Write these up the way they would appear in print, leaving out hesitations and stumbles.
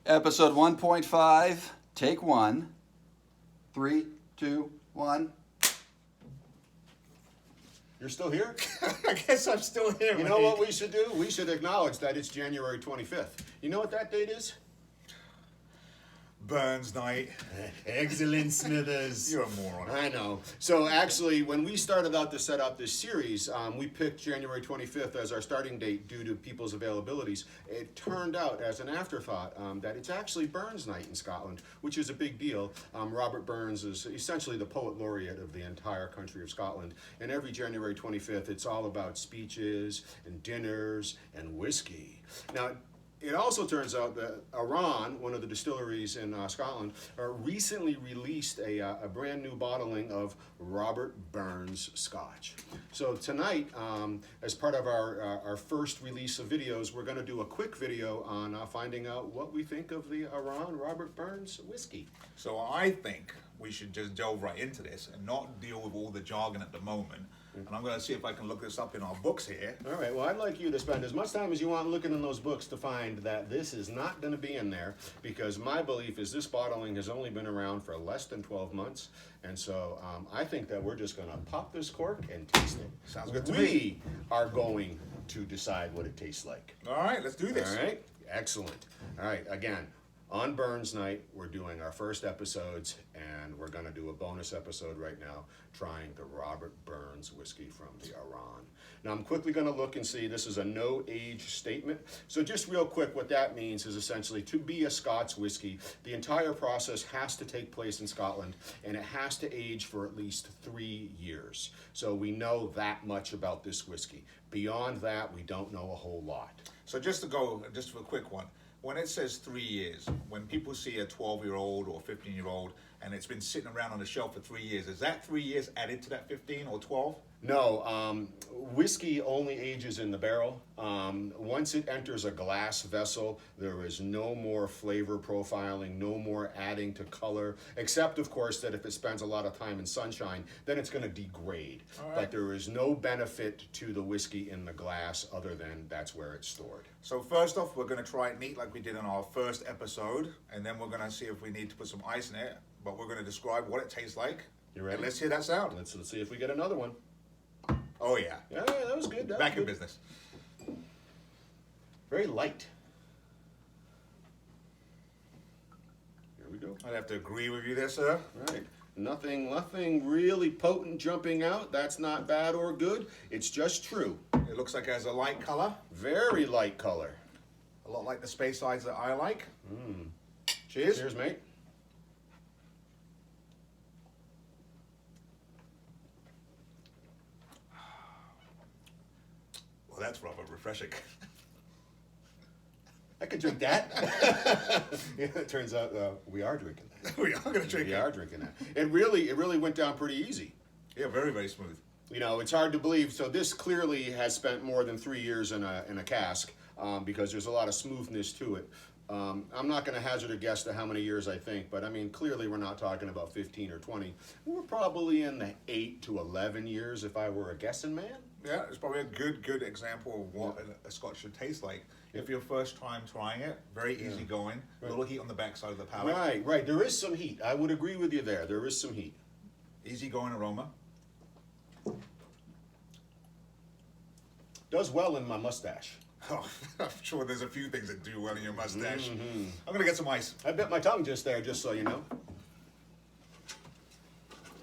Episode 1.5, take one. 3, 2, 1. You're still here? I guess I'm still here. You know what we should do? We should acknowledge that it's January 25th. You know what that date is? Burns night. Excellent, Smithers. You're a moron. I know. So actually, when we started out to set up this series, we picked January 25th as our starting date due to people's availabilities. It turned out, as an afterthought, that it's actually Burns night in Scotland, which is a big deal. Robert Burns is essentially the poet laureate of the entire country of Scotland. And every January 25th, it's all about speeches and dinners and whiskey. Now, it also turns out that Arran, one of the distilleries in Scotland, recently released a brand new bottling of Robert Burns Scotch. So tonight, as part of our first release of videos, we're going to do a quick video on finding out what we think of the Arran Robert Burns whiskey. So I think we should just delve right into this and not deal with all the jargon at the moment. And I'm going to see if I can look this up in our books here. All right, well, I'd like you to spend as much time as you want looking in those books to find that this is not going to be in there, because my belief is this bottling has only been around for less than 12 months. And so I think that we're just going to pop this cork and taste it. Sounds good to me. We are going to decide what it tastes like. All right, let's do this. All right, excellent. All right, again, on Burns night, we're doing our first episodes, and we're going to do a bonus episode right now trying the Robert Burns whiskey from the Arran. Now, I'm quickly going to look and see, this is a no-age statement. So just real quick, what that means is essentially to be a Scots whiskey, the entire process has to take place in Scotland, and it has to age for at least 3 years. So we know that much about this whiskey. Beyond that, we don't know a whole lot. So just for a quick one, when it says 3 years, when people see a 12-year-old or 15-year-old and it's been sitting around on the shelf for 3 years, is that 3 years added to that 15 or 12? No, whiskey only ages in the barrel. Once it enters a glass vessel, there is no more flavor profiling, no more adding to color, except, of course, that if it spends a lot of time in sunshine, then it's going to degrade. All right. But there is no benefit to the whiskey in the glass other than that's where it's stored. So first off, we're going to try it neat like we did in our first episode, and then we're going to see if we need to put some ice in it, but we're going to describe what it tastes like. You ready? And let's hear that sound. Let's see if we get another one. Oh, yeah. Yeah, that was good. Back in business. Very light. Here we go. I'd have to agree with you there, sir. All right. Nothing really potent jumping out. That's not bad or good. It's just true. It looks like it has a light color, Very light color. a lot like the space sides that I like. Cheers. Cheers, mate. Well, that's rather refreshing. I could drink that. Yeah, it turns out we are drinking that. We are going to drink We it. are drinking that. It really went down pretty easy. Yeah, very, very smooth. You know, it's hard to believe. So this clearly has spent more than 3 years in a cask because there's a lot of smoothness to it. I'm not going to hazard a guess to how many years I think, but I mean, clearly we're not talking about 15 or 20. We're probably in the 8 to 11 years if I were a guessing man. Yeah, it's probably a good example of what a Scotch should taste like. If you're first time trying it, very easy going. A little heat on the backside of the palate. Right. There is some heat. I would agree with you there. There is some heat. Easy going aroma. Does well in my mustache. Oh, I'm sure there's a few things that do well in your mustache. I'm going to get some ice. I bit my tongue just there, just so you know.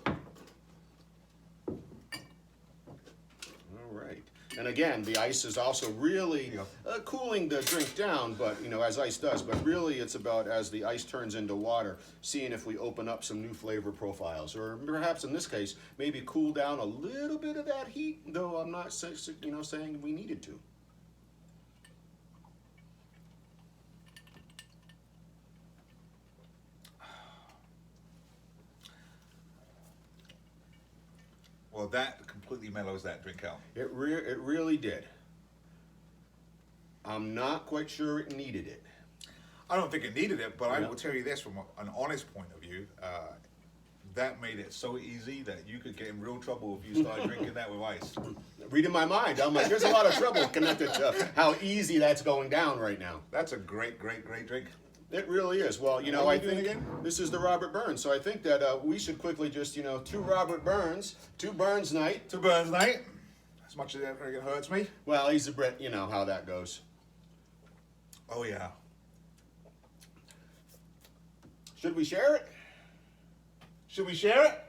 All right. And again, the ice is also really cooling the drink down, but you know, as ice does. But really, it's about as the ice turns into water, seeing if we open up some new flavor profiles, or perhaps in this case, maybe cool down a little bit of that heat. Though I'm not, saying we needed to. Well, that completely mellows that drink out. It really did. I'm not quite sure it needed it. I don't think it needed it, but I will tell you this from an honest point of view. That made it so easy that you could get in real trouble if you started drinking that with ice. Reading my mind, I'm like, there's a lot of trouble connected to how easy that's going down right now. That's a great drink. It really is. Well, you know, What are I we doing think again? this is the Robert Burns, so I think that we should quickly just, you know, two Robert Burns, two Burns night. To Burns night. As much as it hurts me. Well, he's a Brit, you know how that goes. Oh yeah. Should we share it? Should we share it?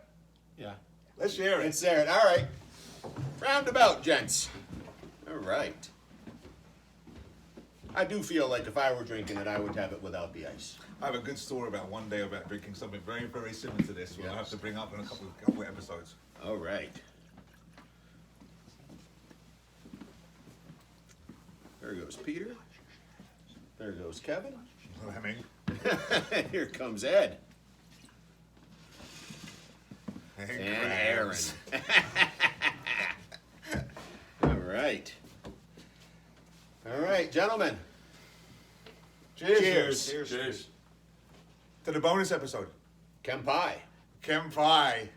Yeah. Let's share it. Let's share it. All right. Roundabout, gents. All right. I do feel like if I were drinking it, I would have it without the ice. I have a good story about one day about drinking something very, very similar to this. We'll Yes. have to bring up in a couple of episodes. All right. There goes Peter. There goes Kevin. I mean, Here comes Ed. and And Aaron. crabs. All right. All right, gentlemen. Cheers. Cheers. Cheers. To the bonus episode. Kempai. Kem Pie.